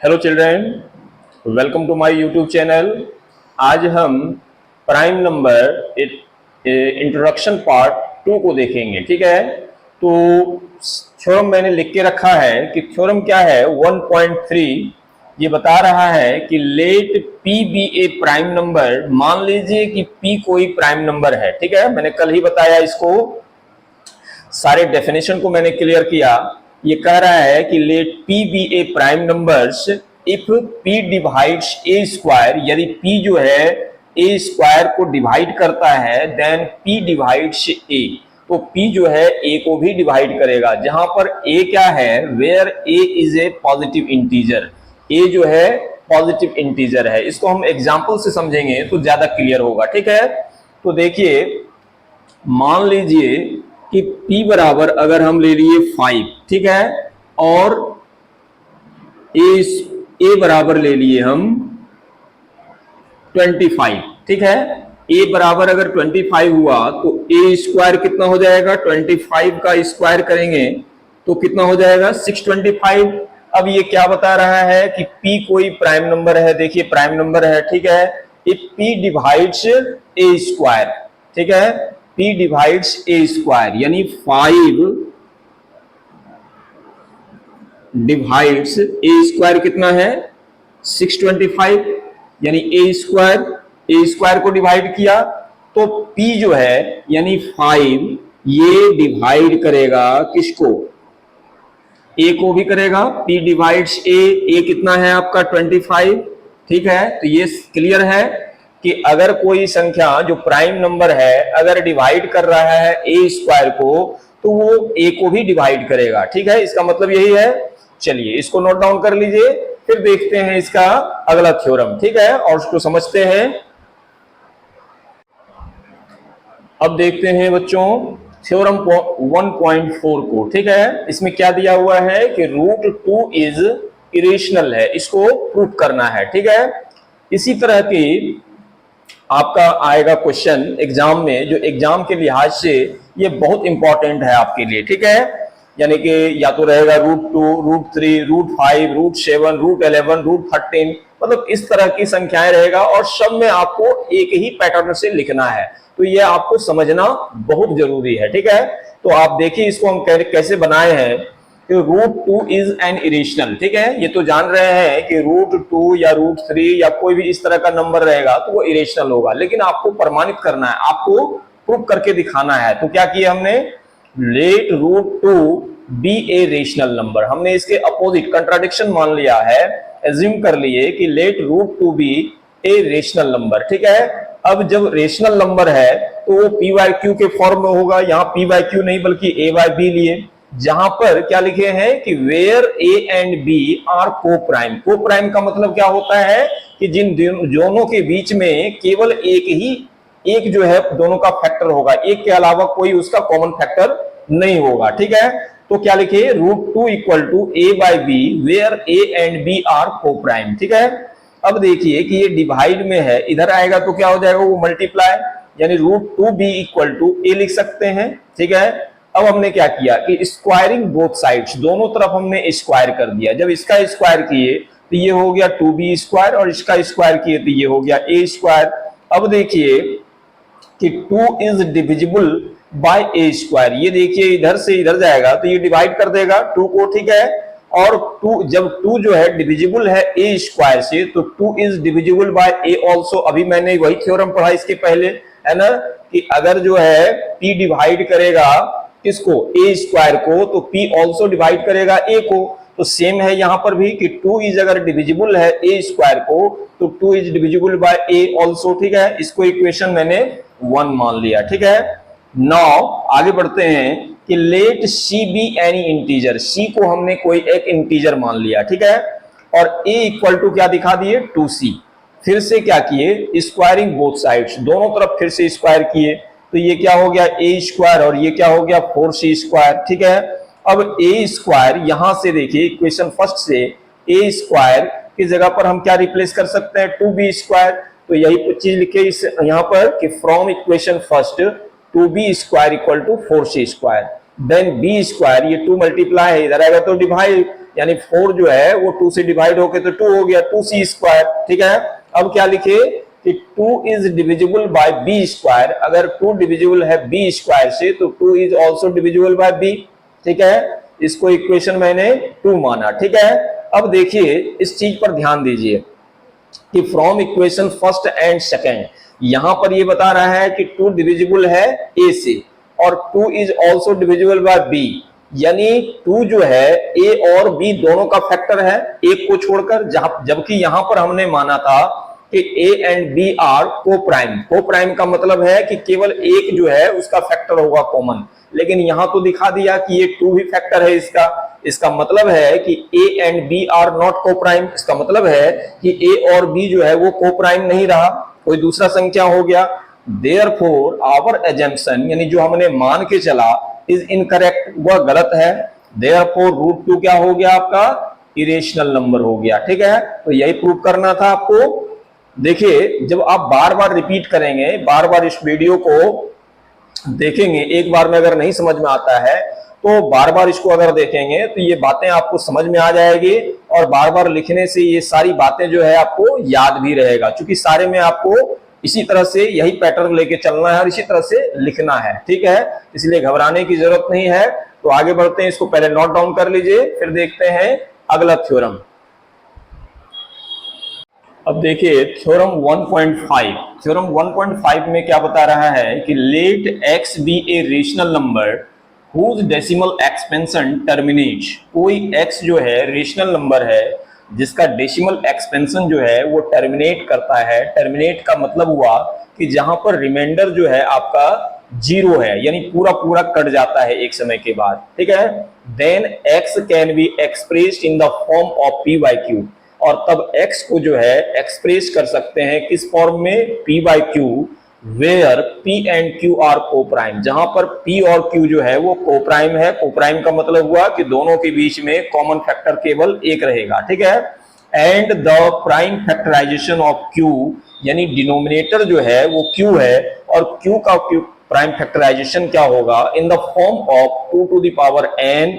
Hello children, welcome to my YouTube channel. आज हम prime number introduction part 2 को देखेंगे। ठीक है, तो थ्योरम मैंने लिख के रखा है कि थ्योरम क्या है। 1.3 ये बता रहा है कि let p be a prime number. मान लीजिए कि p कोई प्राइम नंबर है। ठीक है, मैंने कल ही बताया इसको, सारे डेफिनेशन को मैंने क्लियर किया। ये कह रहा है कि let p be a prime numbers if p divides a square. यदि p जो है a स्क्वायर को डिवाइड करता है देन p डिवाइड्स a। तो p जो है a को भी डिवाइड करेगा। जहां पर a क्या है, where a is a positive integer. a जो है पॉजिटिव इंटीजर है। इसको हम एग्जाम्पल से समझेंगे तो ज्यादा क्लियर होगा। ठीक है, तो देखिए, मान लीजिए कि p बराबर अगर हम ले लिए 5, ठीक है, और a बराबर ले लिए हम 25, ठीक है। a बराबर अगर 25 हुआ तो a स्क्वायर कितना हो जाएगा, 25 का स्क्वायर करेंगे तो कितना हो जाएगा, 625। अब ये क्या बता रहा है कि p कोई प्राइम नंबर है। देखिए प्राइम नंबर है, ठीक है। If p divides a square, ठीक है, p डिवाइड्स a स्क्वायर यानी 5 डिवाइड्स a स्क्वायर कितना है, 625, यानी a स्क्वायर को डिवाइड किया तो p जो है यानी 5 ये डिवाइड करेगा किसको, a को भी करेगा। p डिवाइड्स a कितना है आपका 25, ठीक है। तो ये क्लियर है कि अगर कोई संख्या जो प्राइम नंबर है अगर डिवाइड कर रहा है a स्क्वायर को तो वो a को भी डिवाइड करेगा। ठीक है, इसका मतलब यही है। चलिए इसको नोट डाउन कर लीजिए, फिर देखते हैं इसका अगला थ्योरम। ठीक है, और उसको समझते हैं। अब देखते हैं बच्चों थ्योरम 1.4 को। ठीक है, इसमें क्या दिया हुआ है कि √2 इज इरेशनल है, इसको प्रूव करना है। ठीक है, इसी तरह की आपका आएगा क्वेश्चन एग्जाम में, जो एग्जाम के लिहाज से ये बहुत इंपॉर्टेंट है आपके लिए। ठीक है, यानी कि या तो रहेगा √2, √3, √5, √7, √11, √13, मतलब इस तरह की संख्याएं रहेगा और सब में आपको एक ही पैटर्न से लिखना है। तो ये आपको समझना बहुत जरूरी है। ठीक है, तो आप देखिए इसको हम कैसे बनाए हैं कि √2 इज एन इरेशनल। ठीक है, ये तो जान रहे हैं कि √2 या √3 या कोई भी इस तरह का नंबर रहेगा तो वो इरेशनल होगा, लेकिन आपको प्रमाणित करना है, आपको प्रूव करके दिखाना है। तो क्या किया हमने, let √2 be a rational number. हमने इसके अपोजिट कंट्राडिक्शन मान लिया है, एज्यूम कर लिए कि let √2 be a rational number. ठीक है, अब जब रेशनल नंबर है तो वो पी बाय क्यू के फॉर्म में होगा। यहाँ पी बाय क्यू नहीं बल्कि ए बाय बी लिए, जहां पर क्या लिखे हैं कि where a and b are coprime. Coprime का मतलब क्या होता है कि जिन दोनों के बीच में केवल एक जो है दोनों का फैक्टर होगा, एक के अलावा कोई उसका कॉमन फैक्टर नहीं होगा। ठीक है, तो क्या लिखे, √2 equal to a by b where a and b are coprime. ठीक है, अब देखिए कि ये डिवाइड में है, इधर आएगा तो क्या हो जाएगा, वो मल्टीप्लाई, यानी √2 बी इक्वल टू ए लिख सकते हैं। ठीक है, अब हमने क्या किया कि स्क्वायरिंग बोथ साइड्स, दोनों तरफ हमने स्क्वायर कर दिया। जब इसका स्क्वायर किए तो ये हो गया 2b स्क्वायर और इसका स्क्वायर किए तो ये हो गया a स्क्वायर। अब देखिए कि 2 is divisible by a square. ये देखिए इधर से इधर जाएगा तो ये डिवाइड कर देगा 2 को। ठीक है, और 2 जब 2 जो है डिविजिबल है a स्क्वायर से तो 2 is divisible by a also. अभी मैंने वही थ्योरम पढ़ा इसके पहले, है ना, कि अगर जो है p डिवाइड करेगा किसको, a स्क्वायर को, तो p ऑल्सो डिवाइड करेगा a को। तो सेम है यहां पर भी कि 2 इज अगर डिविजिबल है a स्क्वायर को तो 2 is divisible by a also. ठीक है, इसको इक्वेशन मैंने 1 मान लिया। ठीक है, नाउ आगे बढ़ते हैं कि let c be any integer. c को हमने कोई एक इंटीजर मान लिया। ठीक है, और a इक्वल टू क्या दिखा दिए, 2c। फिर से क्या किए, स्क्वायरिंग बोथ साइड्स, दोनों तरफ फिर से स्क्वायर किए तो ये क्या हो गया a स्क्वायर और ये क्या हो गया 4c स्क्वायर। ठीक है, अब a स्क्वायर यहां से देखिए इक्वेशन फर्स्ट से a स्क्वायर की जगह पर हम क्या रिप्लेस कर सकते हैं, 2b स्क्वायर। तो यही कुछ चीज लिखे इस यहां पर कि from equation first 2b square equal to 4c square, then b square, ये 2 मल्टीप्लाई है, इधर आएगा तो डिवाइड, यानी 4 जो है वो 2 से डिवाइड होके तो 2 हो गया, 2c²। ठीक है, अब क्या लिखे कि 2 इज डिविजिबल बाय b²। अगर 2 डिविजिबल है b² से तो 2 is also divisible by b। ठीक है, इसको इक्वेशन मैंने 2 माना। ठीक है, अब देखिए इस चीज पर ध्यान दीजिए कि from equation first and second, यहां पर ये बता रहा है कि 2 डिविजिबल है a से और 2 is also divisible by b, यानी 2 जो है a और b दोनों का फैक्टर है, एक को छोड़कर, जबकि यहां पर हमने माना था कि a and b are coprime. Coprime का मतलब है कि केवल एक जो है उसका फैक्टर होगा कॉमन, लेकिन यहां तो दिखा दिया कि ये 2 भी फैक्टर है इसका। इसका मतलब है कि a and b are not coprime. इसका मतलब है कि a और b जो है वो को प्राइम नहीं रहा, कोई दूसरा संख्या हो गया। देयरफॉर आवर एजम्पशन, यानी जो हमने मान के चला, इज इनकरेक्ट, वह गलत है। देयरफॉर √2 क्या हो गया आपका, इरेशनल नंबर हो गया। ठीक है, तो यही प्रूव करना था आपको। देखिए जब आप बार बार रिपीट करेंगे, बार बार इस वीडियो को देखेंगे, एक बार में अगर नहीं समझ में आता है तो बार बार इसको अगर देखेंगे तो ये बातें आपको समझ में आ जाएगी, और बार बार लिखने से ये सारी बातें जो है आपको याद भी रहेगा, क्योंकि सारे में आपको इसी तरह से यही पैटर्न लेके चलना है और इसी तरह से लिखना है। ठीक है, इसलिए घबराने की जरूरत नहीं है। तो आगे बढ़ते हैं, इसको पहले नोट डाउन कर लीजिए, फिर देखते हैं अगला थ्योरम। अब देखिए थ्योरम 1.5। थ्योरम 1.5 में क्या बता रहा है कि let x be a rational number whose decimal expansion terminates. कोई x जो है रेशनल नंबर है जिसका डेसिमल एक्सपेंशन जो है वो टर्मिनेट करता है। टर्मिनेट का मतलब हुआ कि जहां पर रिमाइंडर जो है आपका 0 है, यानी पूरा पूरा कट जाता है एक समय के बाद। ठीक है, then x can be expressed in the form of p/q, और तब x को जो है एक्सप्रेस कर सकते हैं किस फॉर्म में, p/q, where p and q are coprime, जहां पर p और q जो है वो को प्राइम है। को प्राइम का मतलब हुआ कि दोनों के बीच में कॉमन फैक्टर केवल एक रहेगा। ठीक है, and the prime factorization of q, यानी डिनोमिनेटर जो है वो q है, और q का प्राइम फैक्टराइजेशन क्या होगा, इन the form of 2 to the power n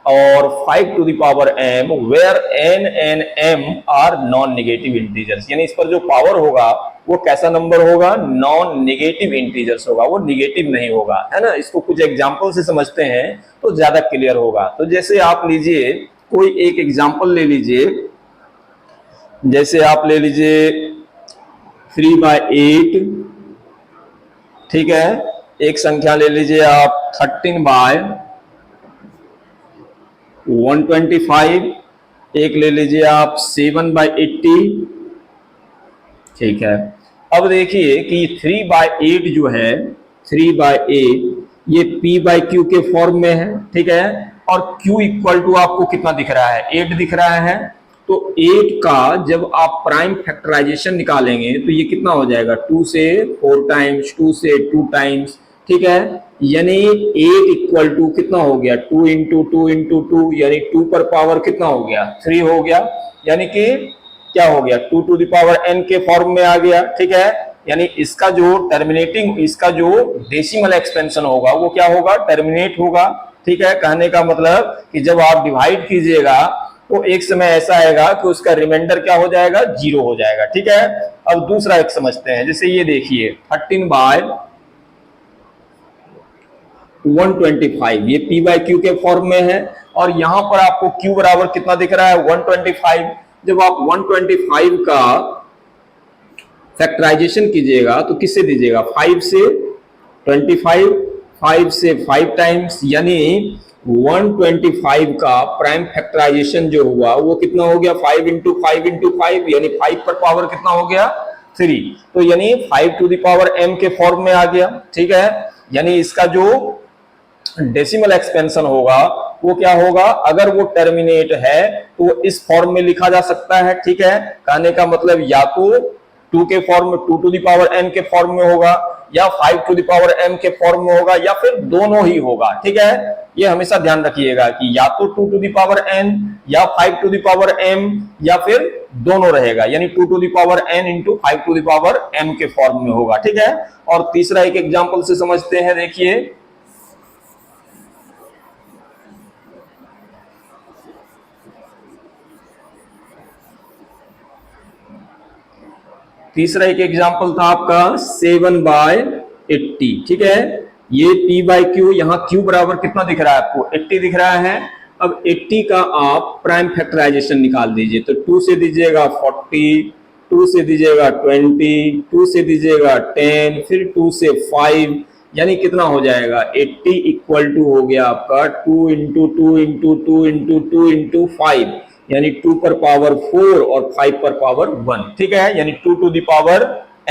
और 5 to the power m, where n and m are non negative integers. यानी इस पर जो पावर होगा वो कैसा नंबर होगा, नॉन नेगेटिव इंटीजर्स होगा, वो नेगेटिव नहीं होगा, है ना। इसको कुछ एग्जांपल से समझते हैं तो ज्यादा क्लियर होगा। तो जैसे आप लीजिए कोई एक एग्जांपल ले लीजिए, जैसे आप ले लीजिए 3/8। ठीक है, एक संख्या ले लीजिए आप 13/125, एक ले लीजिए आप 7/80। ठीक है, अब देखिए कि 3/8 जो है, 3/8 ये p/q के फॉर्म में है। ठीक है, और q इक्वल टू आपको कितना दिख रहा है, 8 दिख रहा है। तो 8 का जब आप प्राइम फैक्टराइजेशन निकालेंगे तो ये कितना हो जाएगा, 2 से 4 टाइम्स, 2 से 2 टाइम्स। ठीक है, यानी 8 इक्वल टू कितना हो गया, 2 इंटू 2 इंटू 2, यानी 2 पर पावर कितना हो गया, 3 हो गया। यानी कि क्या हो गया, 2 to the power n के फॉर्म में आ गया। ठीक है, यानी इसका जो टर्मिनेटिंग, इसका जो डेसिमल एक्सपेंशन होगा वो क्या होगा, टर्मिनेट होगा। ठीक है, कहने का मतलब कि जब आप डिवाइड कीजिएगा तो एक समय ऐसा आएगा कि उसका रिमाइंडर क्या हो जाएगा, 0 हो जाएगा। ठीक है, अब दूसरा एक समझते हैं, जैसे ये देखिए 13/125, ये p/q के फॉर्म में है, और यहां पर आपको q बराबर कितना दिख रहा है, 125। जब आप 125 का फैक्टराइजेशन कीजिएगा तो किससे दीजिएगा, 5 से 25, 5 से 5 टाइम्स, यानी 125 का प्राइम फैक्टराइजेशन जो हुआ वो कितना हो गया, 5 इंटू 5 इंटू 5, यानी 5 पर पावर कितना हो गया, 3। तो यानी 5 to the power m के फॉर्म में आ गया। ठीक है, यानी इसका जो डेसिमल एक्सपेंशन होगा वो क्या होगा, अगर वो टर्मिनेट है तो इस फॉर्म में लिखा जा सकता है। ठीक है, कहने का मतलब या तो 2 के फॉर्म में, 2 to the power n के फॉर्म में होगा, या 5 to the power m के फॉर्म में होगा, या फिर दोनों ही होगा। ठीक है, ये हमेशा ध्यान रखिएगा कि या तो 2 to the power n या 5 to the power m, या फिर दोनों रहेगा, यानी 2 to the power n into 5 to the power m के फॉर्म में होगा। ठीक है, और तीसरा एक एग्जाम्पल से समझते हैं, देखिए तीसरा एक एग्जांपल था आपका 7/80, ठीक है। ये P बाई क्यू, यहाँ Q बराबर कितना दिख रहा है आपको, 80 दिख रहा है। अब 80 का आप प्राइम फैक्टराइजेशन निकाल दीजिए, तो 2 से दीजिएगा 40, 2 से दीजिएगा 20, 2 से दीजिएगा 10, फिर 2 से 5, यानी कितना हो जाएगा 80 इक्वल टू हो गया आपका 2 इंटू 2 इंटू 2 इंटू 2 इंटू 5, यानी 2 पर पावर 4 और 5 पर पावर 1, ठीक है। यानी 2 to the power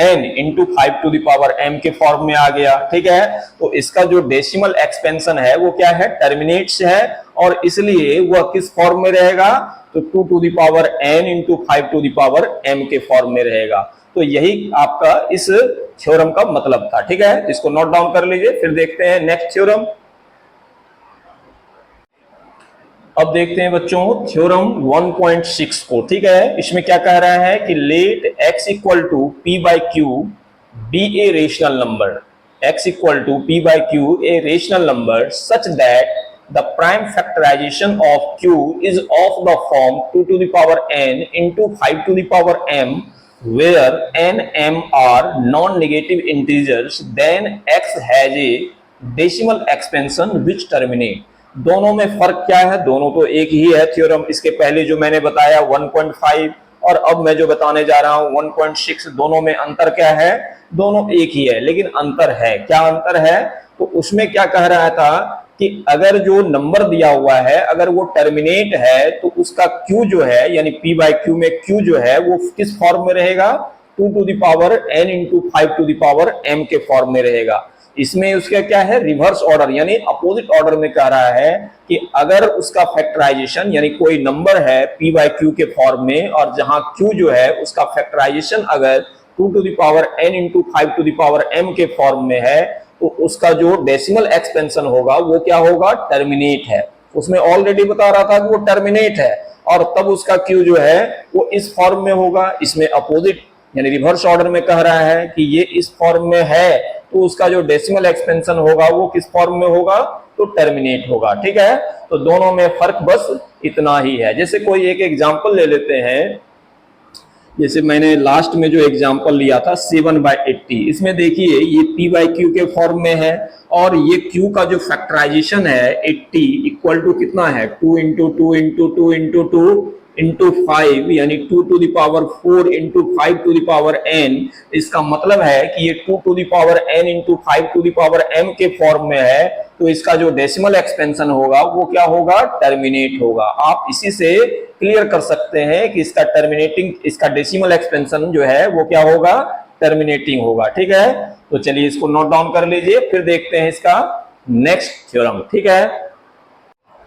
n into 5 to the power m के फॉर्म में आ गया, ठीक है। तो इसका जो डेसिमल एक्सपेंशन है वो क्या है, टर्मिनेट्स है, और इसलिए वह किस फॉर्म में रहेगा, तो 2 to the power n into 5 to the power m के फॉर्म में रहेगा। तो यही आपका इस थ्योरम का मतलब था, ठीक है। इसको नोट डाउन कर लीजिए, फिर देखते हैं नेक्स्ट थ्योरम। अब देखते हैं बच्चों थ्योरम 1.6 को, ठीक है। इसमें क्या कह रहा है कि let x equal to p by q be a rational number, x equal to p by q a rational number such that the prime factorization of q is of the form 2 to the power n into 5 to the power m where n m are non-negative integers, then x has a decimal expansion which terminate। दोनों में फर्क क्या है, दोनों तो एक ही है theorem. इसके पहले जो मैंने बताया 1.5 और अब मैं जो बताने जा रहा हूं 1.6, दोनों में अंतर क्या है, दोनों एक ही है, लेकिन अंतर है, क्या अंतर है, तो उसमें क्या कह रहा था कि अगर जो नंबर दिया हुआ है अगर वो टर्मिनेट है तो उसका Q जो है यानी P बाई Q में Q जो है वो किस फॉर्म में रहेगा, 2 to the power n into 5 to the power m के फॉर्म में रहेगा। इसमें उसका क्या है, रिवर्स ऑर्डर यानी अपोजिट ऑर्डर में कह रहा है कि अगर उसका फैक्टराइजेशन यानी कोई नंबर है P बाई Q के फॉर्म में और जहां Q जो है उसका फैक्टराइजेशन अगर 2 to the power n into 5 to the power m के फॉर्म में है तो उसका जो डेसिमल एक्सपेंशन होगा वो क्या होगा, टर्मिनेट है। उसमें ऑलरेडी बता रहा था कि वो टर्मिनेट है और तब उसका Q जो है वो इस फॉर्म में होगा। इसमें अपोजिट यानी रिवर्स ऑर्डर में कह रहा है कि ये इस फॉर्म में है तो उसका जो डेसिमल एक्सपेंशन होगा वो किस फॉर्म में होगा, तो टर्मिनेट होगा, ठीक है। तो दोनों में फर्क बस इतना ही है। जैसे कोई एक एग्जांपल ले लेते हैं, जैसे मैंने लास्ट में जो एग्जांपल लिया था 7/80, इसमें देखिए ये P बाई Q के फॉर्म में है और ये Q का जो फैक्टराइजेशन है 80 इक्वल टू कितना है, 2 इंटू 2 इंटू 2 इंटू 2 इंटू 5, यानी 2 to the power 4 into 5 to the power n। इसका मतलब है कि ये 2 to the power n into 5 to the power m के फॉर्म में है, तो इसका जो डेसिमल एक्सपेंशन होगा वो क्या होगा, टर्मिनेट होगा। आप इसी से क्लियर कर सकते हैं कि इसका टर्मिनेटिंग, इसका डेसिमल एक्सपेंशन जो है वो क्या होगा, टर्मिनेटिंग होगा, ठीक है। तो चलिए इसको नोट डाउन कर लीजिए, फिर देखते हैं इसका नेक्स्ट थ्योरम, ठीक है।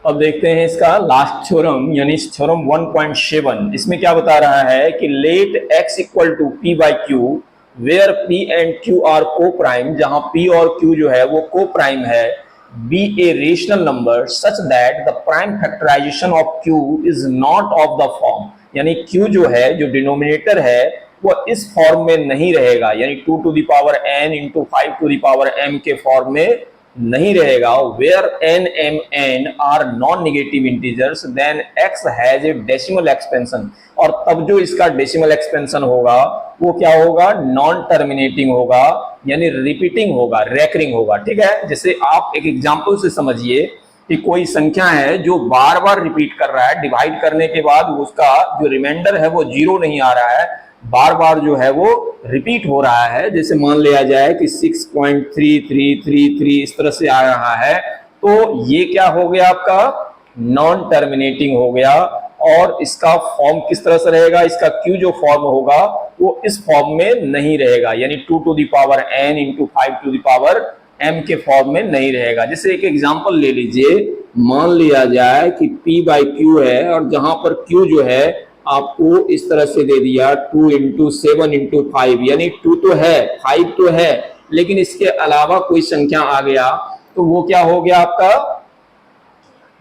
अब देखते हैं इसका लास्ट थ्योरम यानी थ्योरम 1.7। इसमें क्या बता रहा है कि let x equal to p by q where p and q are coprime, जहां p और q जो है वो को प्राइम है, be a rational number such that the prime factorization of q is not of the form, यानी q जो है जो डिनोमिनेटर है वो इस फॉर्म में नहीं रहेगा, यानी 2 to the power n into 5 to the power m के फॉर्म में नहीं रहेगा। where n m n are non negative integers then x has a decimal expansion, और तब जो इसका डेसिमल एक्सपेंशन होगा वो क्या होगा, नॉन टर्मिनेटिंग होगा, यानी रिपीटिंग होगा, रेकरिंग होगा, ठीक है। जैसे आप एक एग्जांपल से समझिए कि कोई संख्या है जो बार बार रिपीट कर रहा है, डिवाइड करने के बाद उसका जो रिमाइंडर है वो 0 नहीं आ रहा है, बार बार जो है वो रिपीट हो रहा है। जैसे मान लिया जाए कि 6.3333 इस तरह से आ रहा है, तो ये क्या हो गया आपका, नॉन टर्मिनेटिंग हो गया। और इसका फॉर्म किस तरह से रहेगा, इसका Q जो फॉर्म होगा वो इस फॉर्म में नहीं रहेगा, यानी 2 to the power n into 5 to the power m के फॉर्म में नहीं रहेगा। जैसे एक एग्जांपल ले लीजिए, मान लिया जाए कि P बाई Q है और जहां पर Q जो है आपको इस तरह से दे दिया 2 इंटू 7 इंटू 5, यानी 2 तो है 5 तो है, लेकिन इसके अलावा कोई संख्या आ गया तो वो क्या हो गया आपका,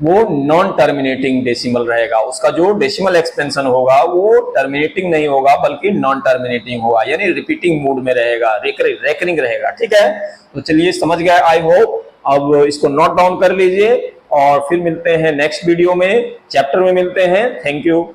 वो नॉन टर्मिनेटिंग डेसिमल रहेगा। उसका जो डेसिमल एक्सपेंशन होगा वो टर्मिनेटिंग नहीं होगा बल्कि नॉन टर्मिनेटिंग होगा, यानी रिपीटिंग मोड में रहेगा, रेकरिंग रहेगा, ठीक है। तो चलिए समझ गए आई होप। अब इसको नोट डाउन कर लीजिए और फिर मिलते हैं नेक्स्ट वीडियो में, चैप्टर में मिलते हैं। Thank you.